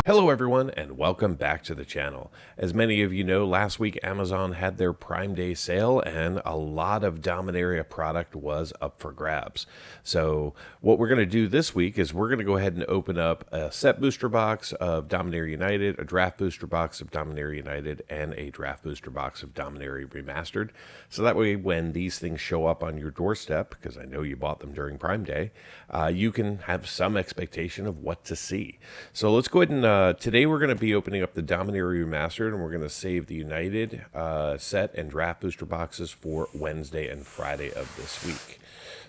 Hello everyone and welcome back to the channel. As many of you know, last week Amazon had their Prime Day sale and a lot of Dominaria product was up for grabs. So what we're going to do this week is we're going to go ahead and open up a set booster box of Dominaria United, a draft booster box of Dominaria United, and a draft booster box of Dominaria Remastered. So that way when these things show up on your doorstep, because I know you bought them during Prime Day, you can have some expectation of what to see. So let's go ahead and today we're going to be opening up the Dominaria Remastered, and we're going to save the United set and draft booster boxes for Wednesday and Friday of this week.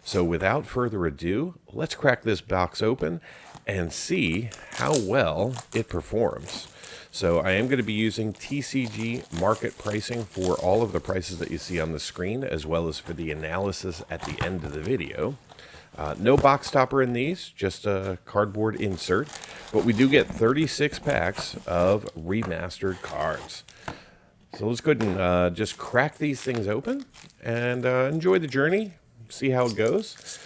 So without further ado, let's crack this box open and see how well it performs. So I am going to be using TCG market pricing for all of the prices that you see on the screen, as well as for the analysis at the end of the video. No box topper in these, just a cardboard insert, but we do get 36 packs of remastered cards. So let's go ahead and just crack these things open and enjoy the journey, see how it goes.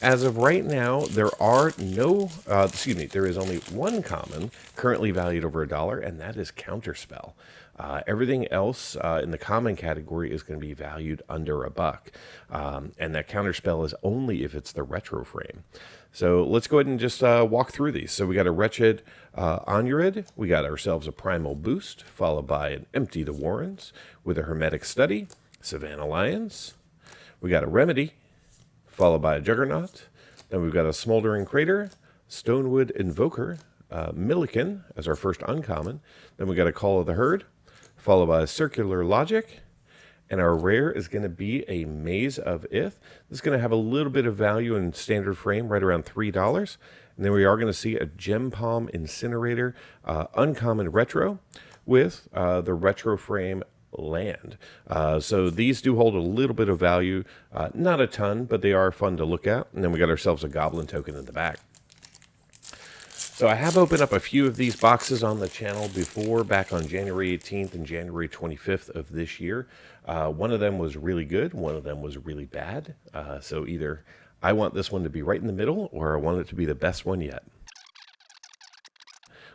As of right now, there are no, there is only one common currently valued over $1, and that is Counterspell. Everything else in the common category is going to be valued under $1. And that Counterspell is only if it's the retro frame. So let's go ahead and just walk through these. So we got a Wretched Onurid, we got ourselves a Primal Boost, followed by an Empty the Warrens with a Hermetic Study, Savannah Lions. We got a Remedy, followed by a Juggernaut. Then we've got a Smoldering Crater, Stonewood Invoker, Milliken as our first uncommon. Then we got a Call of the Herd, followed by a Circular Logic. And our rare is going to be a Maze of Ith. This is going to have a little bit of value in standard frame, right around $3. And then we are going to see a Gem Palm Incinerator, uncommon retro, with the retro frame Land. So these do hold a little bit of value, not a ton, but they are fun to look at. And then we got ourselves a Goblin token in the back. So I have opened up a few of these boxes on the channel before, back on January 18th and January 25th of this year. One of them was really good, one of them was really bad. So either I want this one to be right in the middle, or I want it to be the best one yet.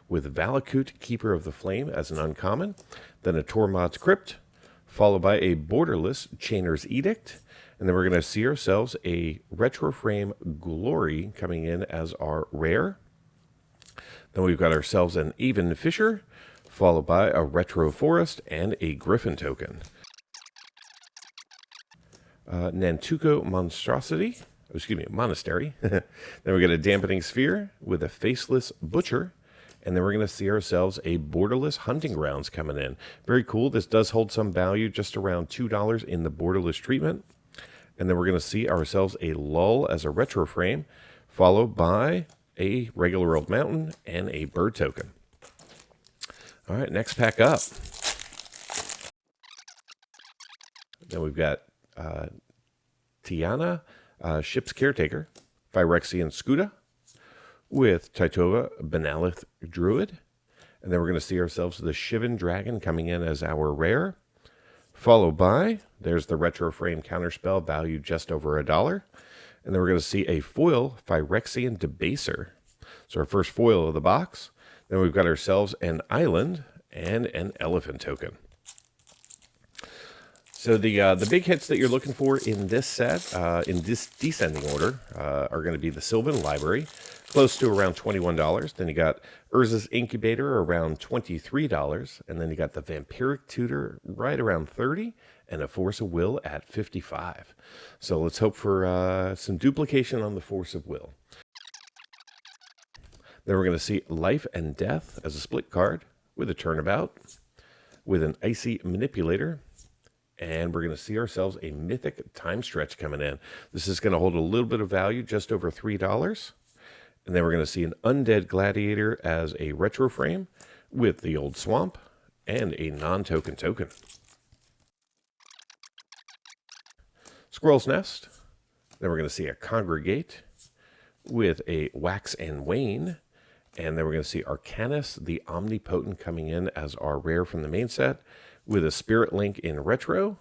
With Valakut, Keeper of the Flame as an uncommon, then a Tormod's Crypt, followed by a Borderless Chainer's Edict, and then we're going to see ourselves a Retro Frame Glory coming in as our rare. Then we've got ourselves an Even Fisher, followed by a Retro Forest and a Griffin token. Nantuko Monastery. Then we got a Dampening Sphere with a Faceless Butcher. And then we're going to see ourselves a Borderless Hunting Grounds coming in. Very cool. This does hold some value, just around $2 in the Borderless treatment. And then we're going to see ourselves a Lull as a retro frame, followed by a regular old mountain and a bird token. All right, next pack up. Then we've got Tiana, Ship's Caretaker, Phyrexian Scuda, with Titova Benalith Druid. And then we're going to see ourselves the Shivan Dragon coming in as our rare, followed by, there's the retro frame Counterspell, valued just over $1. And then we're going to see a foil Phyrexian Debaser. So our first foil of the box. Then we've got ourselves an Island and an Elephant token. So the big hits that you're looking for in this set, in this descending order, are going to be the Sylvan Library, close to around $21. Then you got Urza's Incubator around $23. And then you got the Vampiric Tutor right around $30. And a Force of Will at $55. So let's hope for some duplication on the Force of Will. Then we're going to see Life and Death as a split card with a Turnabout, with an Icy Manipulator. And we're going to see ourselves a Mythic Time Stretch coming in. This is going to hold a little bit of value, just over $3. And then we're going to see an Undead Gladiator as a retro frame with the Old Swamp and a non-token token. Squirrel's Nest. Then we're going to see a Congregate with a Wax and Wane. And then we're going to see Arcanus the Omnipotent coming in as our rare from the main set with a Spirit Link in retro.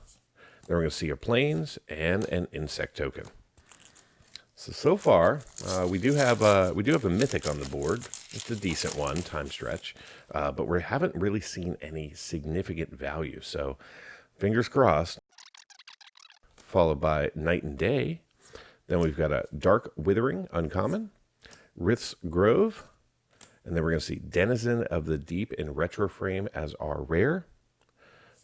Then we're going to see a Plains and an Insect token. So far, we do have a mythic on the board. It's a decent one, time stretch, but we haven't really seen any significant value. So, fingers crossed. Followed by Night and Day. Then we've got a Dark Withering uncommon, Rith's Grove, and then we're going to see Denizen of the Deep in retro frame as our rare.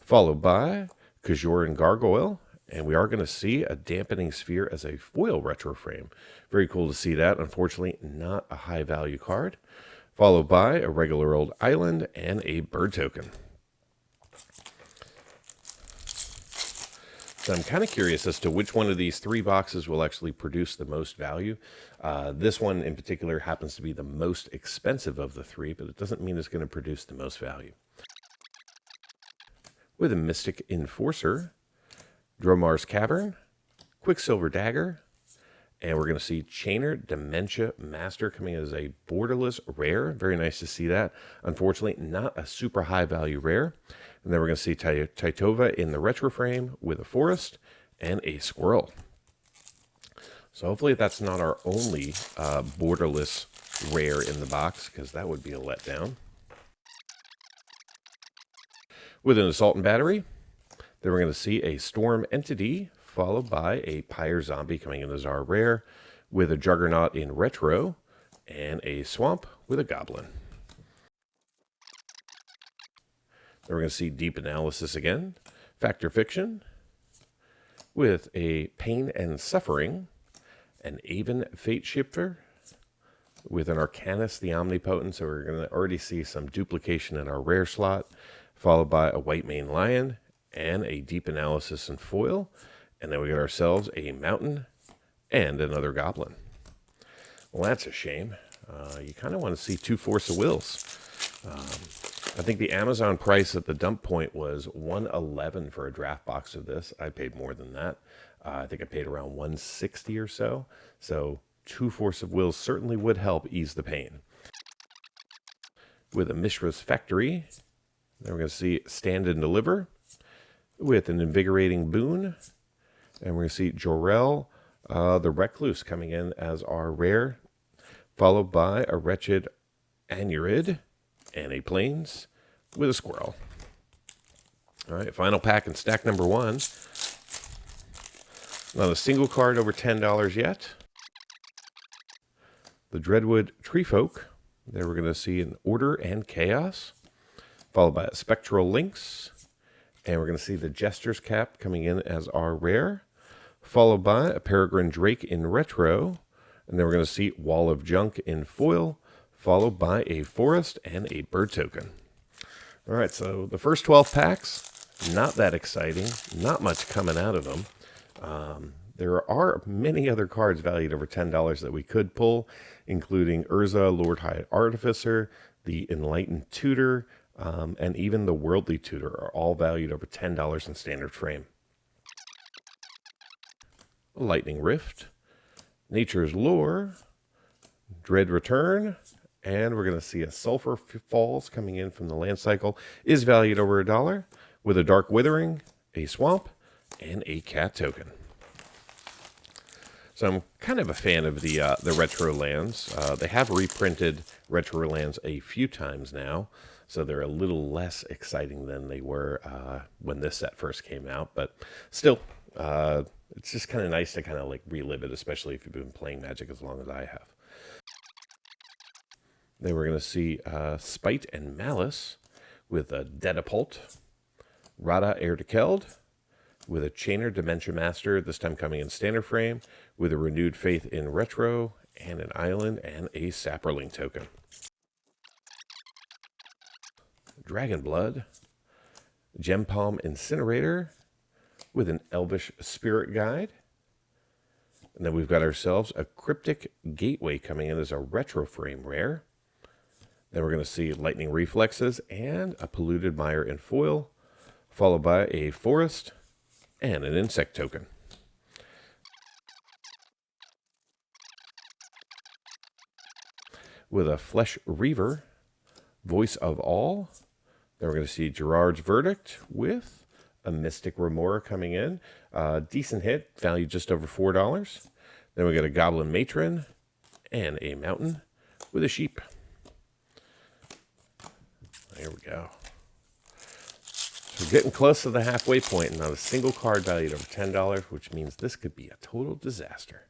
Followed by Kajoran Gargoyle. And we are going to see a Dampening Sphere as a foil retro frame. Very cool to see that. Unfortunately, not a high value card. Followed by a regular old island and a bird token. So I'm kind of curious as to which one of these 3 boxes will actually produce the most value. This one in particular happens to be the most expensive of the 3, but it doesn't mean it's going to produce the most value. With a Mystic Enforcer, Dromar's Cavern, Quicksilver Dagger, and we're going to see Chainer Dementia Master coming as a borderless rare. Very nice to see that. Unfortunately, not a super high value rare. And then we're going to see Titova in the retro frame with a forest and a squirrel. So hopefully that's not our only borderless rare in the box, because that would be a letdown. With an Assault and Battery, then we're going to see a Storm Entity, followed by a Pyre Zombie coming in as our rare, with a Juggernaut in retro, and a Swamp with a Goblin. Then we're going to see Deep Analysis again, Factor Fiction, with a Pain and Suffering, an Aven Fate Shifter, with an Arcanus the Omnipotent, so we're going to already see some duplication in our rare slot, followed by a White Mane Lion, and a Deep Analysis and foil, and then we get ourselves a Mountain and another Goblin. Well, that's a shame. You kind of want to see 2 Force of Wills. I think the Amazon price at the dump point was $111 for a draft box of this. I paid more than that. I think I paid around $160 or so. So 2 Force of Wills certainly would help ease the pain. With a Mishra's Factory, then we're going to see Stand and Deliver, with an Invigorating Boon, and we're going to see Jorel the Recluse coming in as our rare, followed by a Wretched Anurid and a Plains with a squirrel. All right, final pack in stack number 1. Not a single card over $10 yet. The Dreadwood Treefolk. There we're going to see an Order and Chaos, followed by a Spectral Lynx. And we're going to see the Jester's Cap coming in as our rare, followed by a Peregrine Drake in retro. And then we're going to see Wall of Junk in foil, followed by a Forest and a Bird token. All right, so the first 12 packs, not that exciting. Not much coming out of them. There are many other cards valued over $10 that we could pull, including Urza, Lord High Artificer, the Enlightened Tutor, and even the Worldly Tutor are all valued over $10 in standard frame. Lightning Rift, Nature's Lure, Dread Return, and we're going to see a Sulphur Falls coming in from the land cycle, is valued over $1, with a Dark Withering, a Swamp, and a Cat token. So I'm kind of a fan of the retro lands. They have reprinted retro lands a few times now, so they're a little less exciting than they were when this set first came out. But still, it's just kind of nice to kind of like relive it, especially if you've been playing Magic as long as I have. Then we're going to see Spite and Malice with a Dedapult, Rada Erdekeld, with a Chainer Dementia Master, this time coming in standard frame, with a Renewed Faith in retro, and an island, and a Saproling token. Dragon Blood, Gem Palm Incinerator, with an Elvish Spirit Guide. And then we've got ourselves a Cryptic Gateway coming in as a retro frame rare. Then we're going to see Lightning Reflexes and a Polluted Mire in foil, followed by a Forest and an Insect token. With a Flesh Reaver, Voice of All. Then we're going to see Gerard's Verdict with a Mystic Remora coming in. Decent hit, valued just over $4. Then we got a Goblin Matron and a Mountain with a sheep. There we go. So we're getting close to the halfway point, and not a single card valued over $10, which means this could be a total disaster.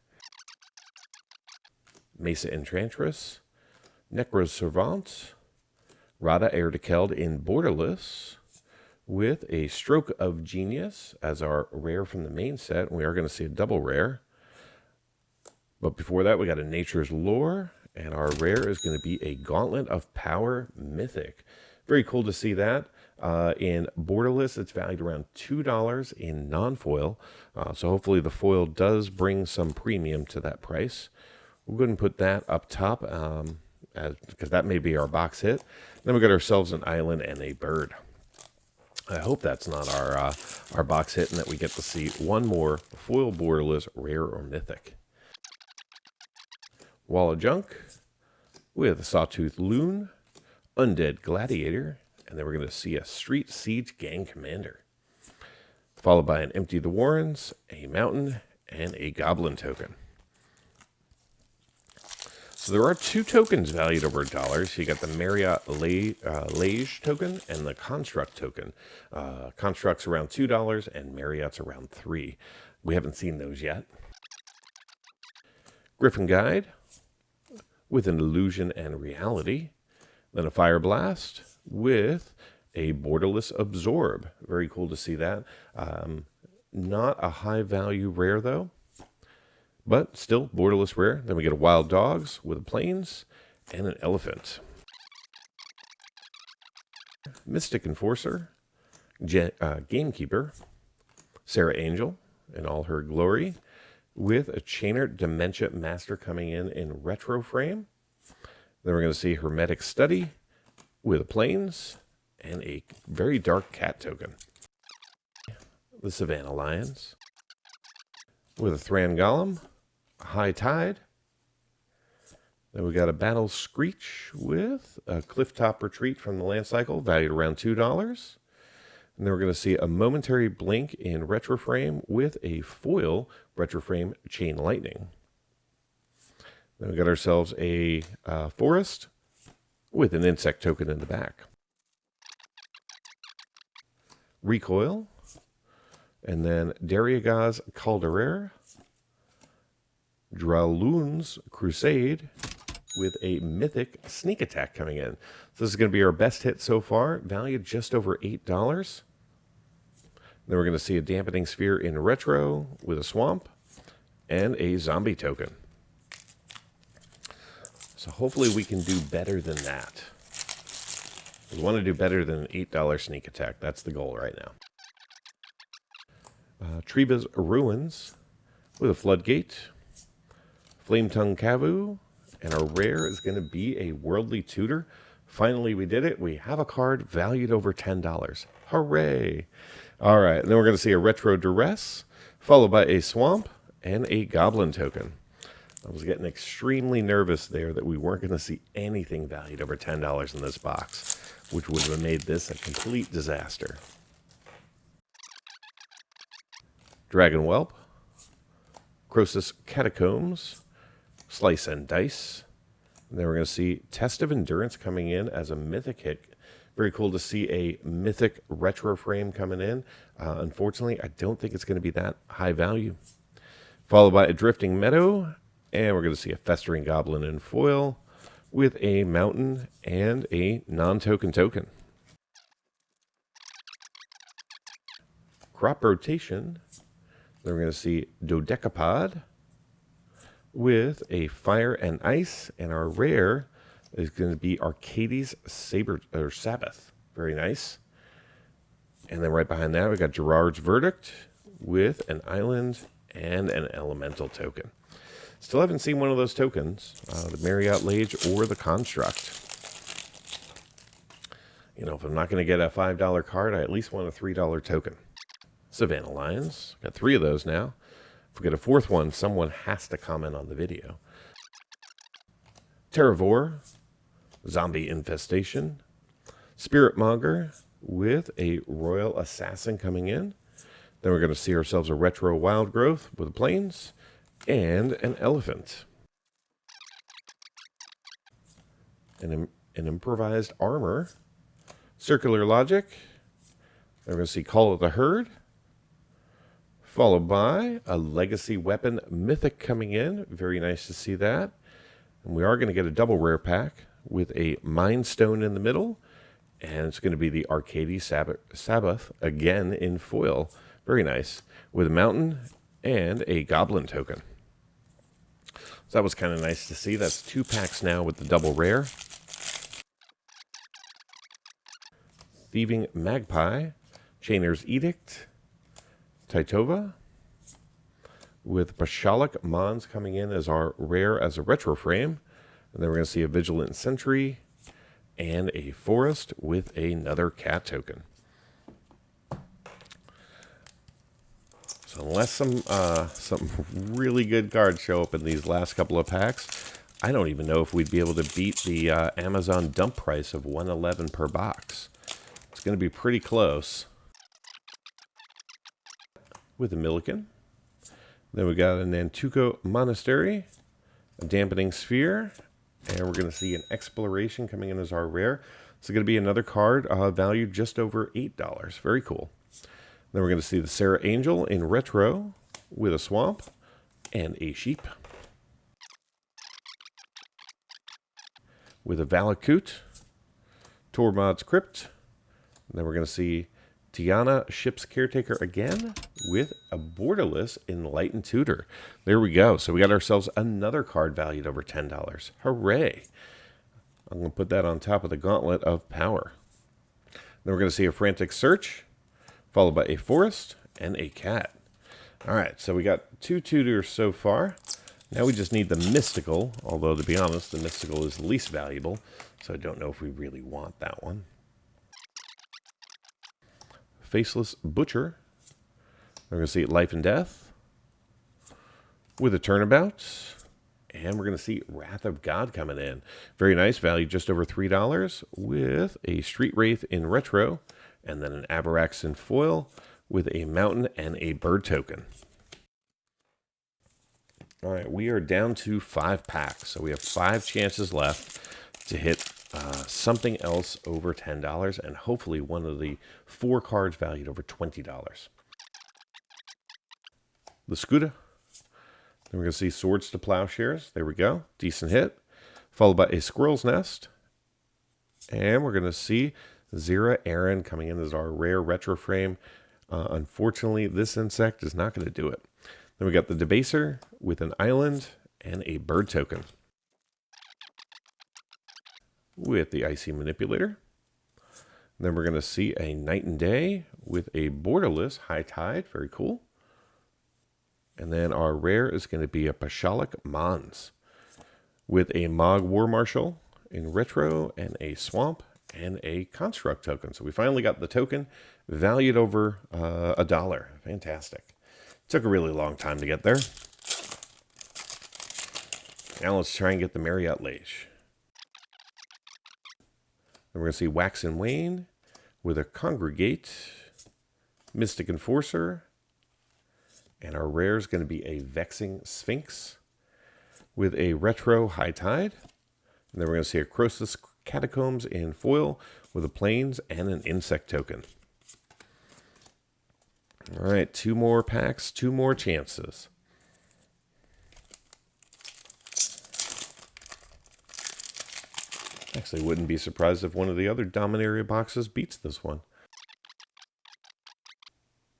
Mesa Enchantress, Necroservant, Rada Heir to Keld in Borderless, with a Stroke of Genius as our rare from the main set. We are going to see a double rare. But before that, we got a Nature's Lore, and our rare is going to be a Gauntlet of Power Mythic. Very cool to see that. In Borderless, it's valued around $2 in non-foil. So hopefully the foil does bring some premium to that price. We'll go ahead and put that up top, because that may be our box hit. Then we got ourselves an island and a bird. I hope that's not our box hit, and that we get to see one more foil Borderless rare or mythic. Wall of Junk with a Sawtooth Loon, Undead Gladiator, and then we're going to see a Street Siege Gang Commander, followed by an Empty the Warrens, a Mountain, and a Goblin token. So there are 2 tokens valued over $1. So you got the Marriott Lage token and the Construct token. Construct's around $2 and Marriott's around $3. We haven't seen those yet. Griffin Guide with an Illusion and Reality. Then a Fire Blast with a Borderless Absorb. Very cool to see that. Not a high value rare though, but still Borderless rare. Then we get a Wild Dogs with a Plains and an Elephant. Mystic Enforcer, Gamekeeper, Sarah Angel in all her glory, with a Chainer Dementia Master coming in retro frame. Then we're going to see Hermetic Study with a Plains and a very dark cat token. The Savannah Lions with a Thran Golem, High Tide. Then we got a Battle Screech with a Clifftop Retreat from the Land Cycle, valued around $2. And then we're going to see a Momentary Blink in retro frame with a foil retro frame Chain Lightning. Then we got ourselves a Forest with an Insect token in the back. Recoil. And then Dariaga's Calderer, Draloon's Crusade, with a Mythic Sneak Attack coming in. So this is going to be our best hit so far, valued just over $8. Then we're going to see a Dampening Sphere in retro with a Swamp and a Zombie token. So hopefully we can do better than that. We want to do better than an $8 Sneak Attack. That's the goal right now. Treva's Ruins with a Floodgate, Flametongue Kavu, and our rare is going to be a Worldly Tutor. Finally, we did it. We have a card valued over $10. Hooray! All right, and then we're going to see a Retro Duress, followed by a Swamp and a Goblin token. I was getting extremely nervous there that we weren't going to see anything valued over $10 in this box, which would have made this a complete disaster. Dragon Whelp, Croesus Catacombs, Slice and Dice. And then we're going to see Test of Endurance coming in as a mythic hit. Very cool to see a mythic retro frame coming in. Unfortunately, I don't think it's going to be that high value. Followed by a Drifting Meadow, and we're going to see a Festering Goblin in foil with a Mountain and a non-token token. Crop Rotation. Then we're going to see Dodecapod with a Fire and Ice, and our rare is going to be Arcades Sabbath. Very nice. And then right behind that, we got Gerard's Verdict with an Island and an Elemental token. Still haven't seen one of those tokens, the Marriott Lage or the Construct. You know, if I'm not going to get a $5 card, I at least want a $3 token. Savannah Lions. Got 3 of those now. If we get a 4th one, someone has to comment on the video. Terravore, Zombie Infestation, Spirit Monger with a Royal Assassin coming in. Then we're going to see ourselves a Retro Wild Growth with Plains and an elephant. An improvised armor. Circular logic. We're going to see Call of the Herd. Followed by a legacy weapon mythic coming in. Very nice to see that. And we are going to get a double rare pack with a Mind Stone in the middle. And it's going to be the Arcady Sabbath again in foil. Very nice. With a mountain and a goblin token. So that was kind of nice to see. That's 2 packs now with the double rare. Thieving Magpie. Chainer's Edict. Titova. With Pashalik Mons coming in as our rare as a retro frame. And then we're going to see a Vigilant Sentry and a Forest with another cat token. So unless some really good cards show up in these last couple of packs, I don't even know if we'd be able to beat the Amazon dump price of $111 per box. It's going to be pretty close. With a Milliken. Then we got an Nantuko Monastery, a Dampening Sphere, and we're going to see an Exploration coming in as our rare. It's going to be another card valued just over $8. Very cool. Then we're going to see the Sarah Angel in retro with a swamp and a sheep. With a Valakut, Tormod's Crypt. And then we're going to see Tiana, Ship's Caretaker again with a borderless Enlightened Tutor. There we go. So we got ourselves another card valued over $10. Hooray. I'm going to put that on top of the gauntlet of power. Then we're going to see a Frantic Search, followed by a Forest and a Cat. All right, so we got 2 tutors so far. Now we just need the Mystical, although to be honest, the Mystical is least valuable, so I don't know if we really want that one. Faceless Butcher. We're going to see Life and Death with a Turnabout. And we're going to see Wrath of God coming in. Very nice, value just over $3 with a Street Wraith in retro and then an Avarax in foil with a Mountain and a Bird token. All right, we are down to 5 packs. So we have 5 chances left to hit something else over $10 and hopefully one of the 4 cards valued over $20. The Scuda. Then we're going to see Swords to Plowshares. There we go. Decent hit. Followed by a Squirrel's Nest. And we're going to see Zira Aaron coming in as our rare retro frame. Unfortunately, this insect is not going to do it. Then we got the Debaser with an island and a bird token. With the Icy Manipulator. And then we're going to see a Night and Day with a borderless High Tide. Very cool. And then our rare is going to be a Pashalik Mons with a Mog War Marshal in retro and a Swamp and a Construct token. So we finally got the token valued over $1. Fantastic. Took a really long time to get there. Now let's try and get the Marriott Lage. Then we're going to see Wax and Wane with a Congregate, Mystic Enforcer, and our rare is going to be a Vexing Sphinx with a retro High Tide. And then we're going to see a Croesus Catacombs in foil with a Plains and an Insect token. All right, 2 more packs, 2 more chances. Actually, wouldn't be surprised if one of the other Dominaria boxes beats this one.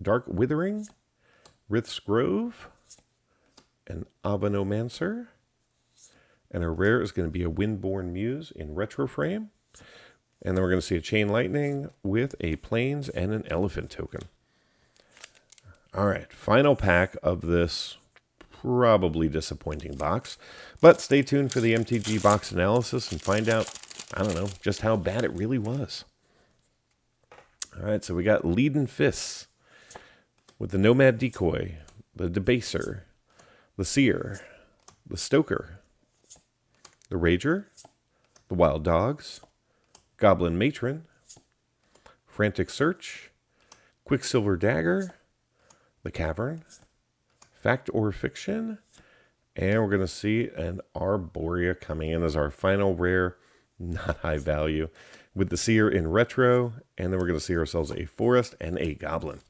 Dark Withering, Rith's Grove, an Avanomancer, and our rare is going to be a Windborn Muse in retro frame. And then we're going to see a Chain Lightning with a Plains and an Elephant token. All right, final pack of this probably disappointing box. But stay tuned for the MTG box analysis and find out, I don't know, just how bad it really was. All right, so we got Leaden Fists with the Nomad Decoy, the Debaser, the Seer, the Stoker, the Rager, the Wild Dogs, Goblin Matron, Frantic Search, Quicksilver Dagger, the Cavern, Fact or Fiction, And we're going to see an Arborea coming in as our final rare, not high value, with the Seer in retro. And then we're going to see ourselves a Forest and a Goblin.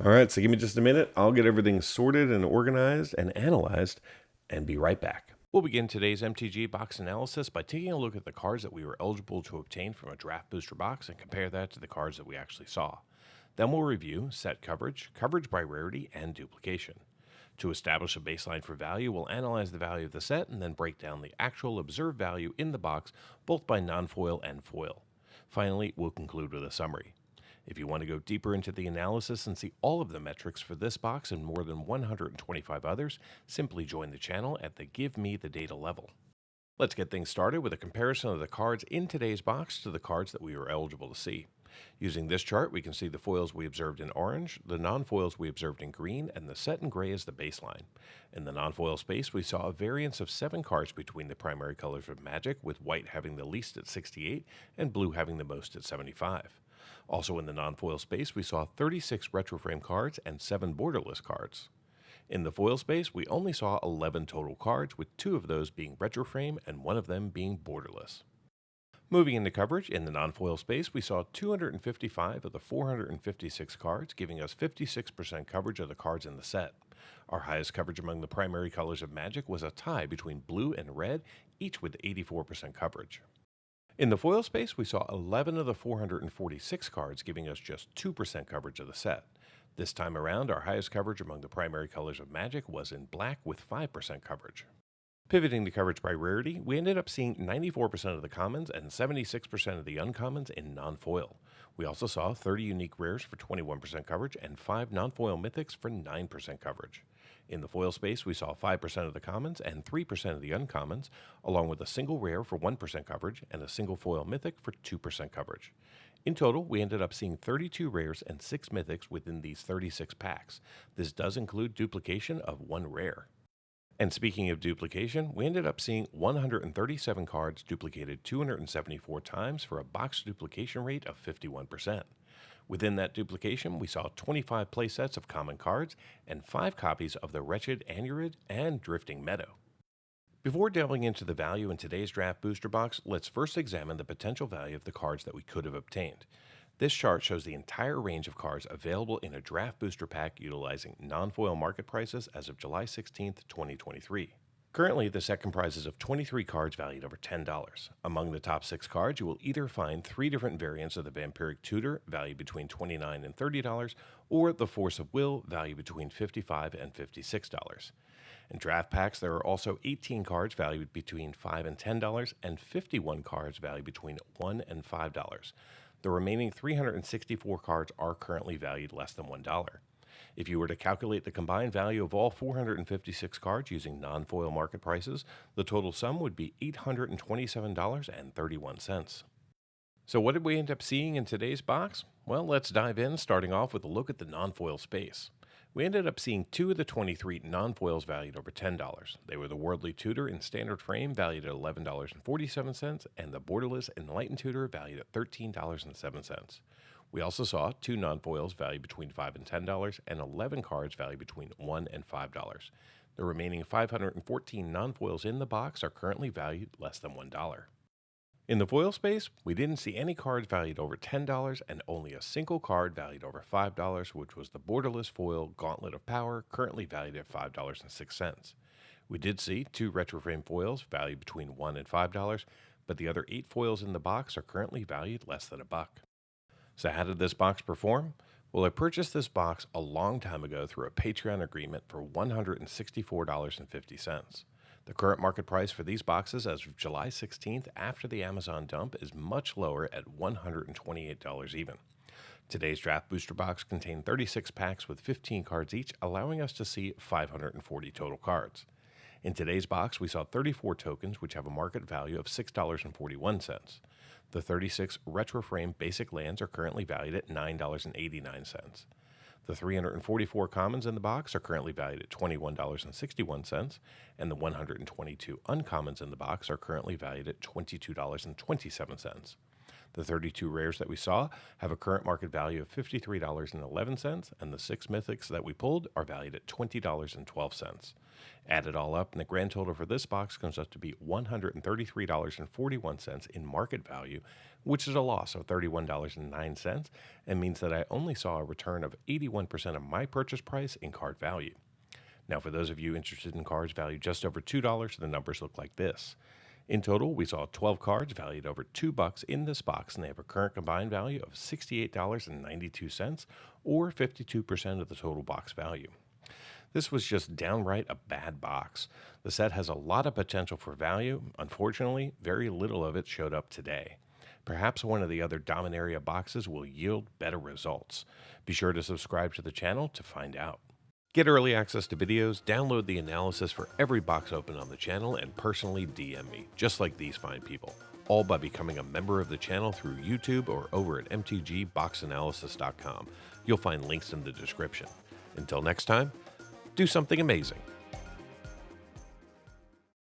All right, so give me just a minute. I'll get everything sorted and organized and analyzed and be right back. We'll begin today's MTG box analysis by taking a look at the cards that we were eligible to obtain from a draft booster box and compare that to the cards that we actually saw. Then we'll review set coverage, coverage by rarity, and duplication. To establish a baseline for value, we'll analyze the value of the set and then break down the actual observed value in the box, both by non-foil and foil. Finally, we'll conclude with a summary. If you want to go deeper into the analysis and see all of the metrics for this box and more than 125 others, simply join the channel at the Give Me the Data level. Let's get things started with a comparison of the cards in today's box to the cards that we were eligible to see. Using this chart, we can see the foils we observed in orange, the non-foils we observed in green, and the set in gray as the baseline. In the non-foil space, we saw a variance of 7 cards between the primary colors of Magic, with white having the least at 68 and blue having the most at 75. Also in the non-foil space, we saw 36 retroframe cards and 7 borderless cards. In the foil space, we only saw 11 total cards, with 2 of those being retroframe and 1 of them being borderless. Moving into coverage, in the non-foil space, we saw 255 of the 456 cards, giving us 56% coverage of the cards in the set. Our highest coverage among the primary colors of Magic was a tie between blue and red, each with 84% coverage. In the foil space, we saw 11 of the 446 cards, giving us just 2% coverage of the set. This time around, our highest coverage among the primary colors of Magic was in black with 5% coverage. Pivoting to coverage by rarity, we ended up seeing 94% of the commons and 76% of the uncommons in non-foil. We also saw 30 unique rares for 21% coverage and 5 non-foil mythics for 9% coverage. In the foil space, we saw 5% of the commons and 3% of the uncommons, along with a single rare for 1% coverage and a single foil mythic for 2% coverage. In total, we ended up seeing 32 rares and 6 mythics within these 36 packs. This does include duplication of 1 rare. And speaking of duplication, we ended up seeing 137 cards duplicated 274 times for a box duplication rate of 51%. Within that duplication, we saw 25 playsets of common cards and 5 copies of the Wretched Anurid and Drifting Meadow. Before delving into the value in today's draft booster box, let's first examine the potential value of the cards that we could have obtained. This chart shows the entire range of cards available in a draft booster pack utilizing non-foil market prices as of July 16, 2023. Currently, the set comprises of 23 cards valued over $10. Among the top 6 cards, you will either find 3 different variants of the Vampiric Tutor, valued between $29 and $30, or the Force of Will, valued between $55 and $56. In draft packs, there are also 18 cards valued between $5 and $10, and 51 cards valued between $1 and $5. The remaining 364 cards are currently valued less than $1. If you were to calculate the combined value of all 456 cards using non-foil market prices, the total sum would be $827.31. So what did we end up seeing in today's box? Well, let's dive in, starting off with a look at the non-foil space. We ended up seeing 2 of the 23 non-foils valued over $10. They were the Worldly Tutor in standard frame, valued at $11.47, and the Borderless Enlightened Tutor, valued at $13.07. We also saw 2 non-foils valued between $5 and $10, and 11 cards valued between $1 and $5. The remaining 514 non-foils in the box are currently valued less than $1. In the foil space, we didn't see any cards valued over $10 and only a single card valued over $5, which was the Borderless Foil Gauntlet of Power, currently valued at $5.06. We did see 2 retroframe foils valued between $1 and $5, but the other 8 foils in the box are currently valued less than $1. So how did this box perform? Well, I purchased this box a long time ago through a Patreon agreement for $164.50. The current market price for these boxes as of July 16th after the Amazon dump is much lower at $128 even. Today's draft booster box contained 36 packs with 15 cards each, allowing us to see 540 total cards. In today's box, we saw 34 tokens, which have a market value of $6.41. The 36 retroframe basic lands are currently valued at $9.89. The 344 commons in the box are currently valued at $21.61, and the 122 uncommons in the box are currently valued at $22.27. The 32 rares that we saw have a current market value of $53.11, and the 6 mythics that we pulled are valued at $20.12. Add it all up, and the grand total for this box comes up to be $133.41 in market value, which is a loss of $31.09, and means that I only saw a return of 81% of my purchase price in card value. Now, for those of you interested in cards valued just over $2, the numbers look like this. In total, we saw 12 cards valued over $2 in this box, and they have a current combined value of $68.92, or 52% of the total box value. This was just downright a bad box. The set has a lot of potential for value. Unfortunately, very little of it showed up today. Perhaps one of the other Dominaria boxes will yield better results. Be sure to subscribe to the channel to find out. Get early access to videos, download the analysis for every box open on the channel, and personally DM me, just like these fine people, all by becoming a member of the channel through YouTube or over at mtgboxanalysis.com. You'll find links in the description. Until next time, do something amazing.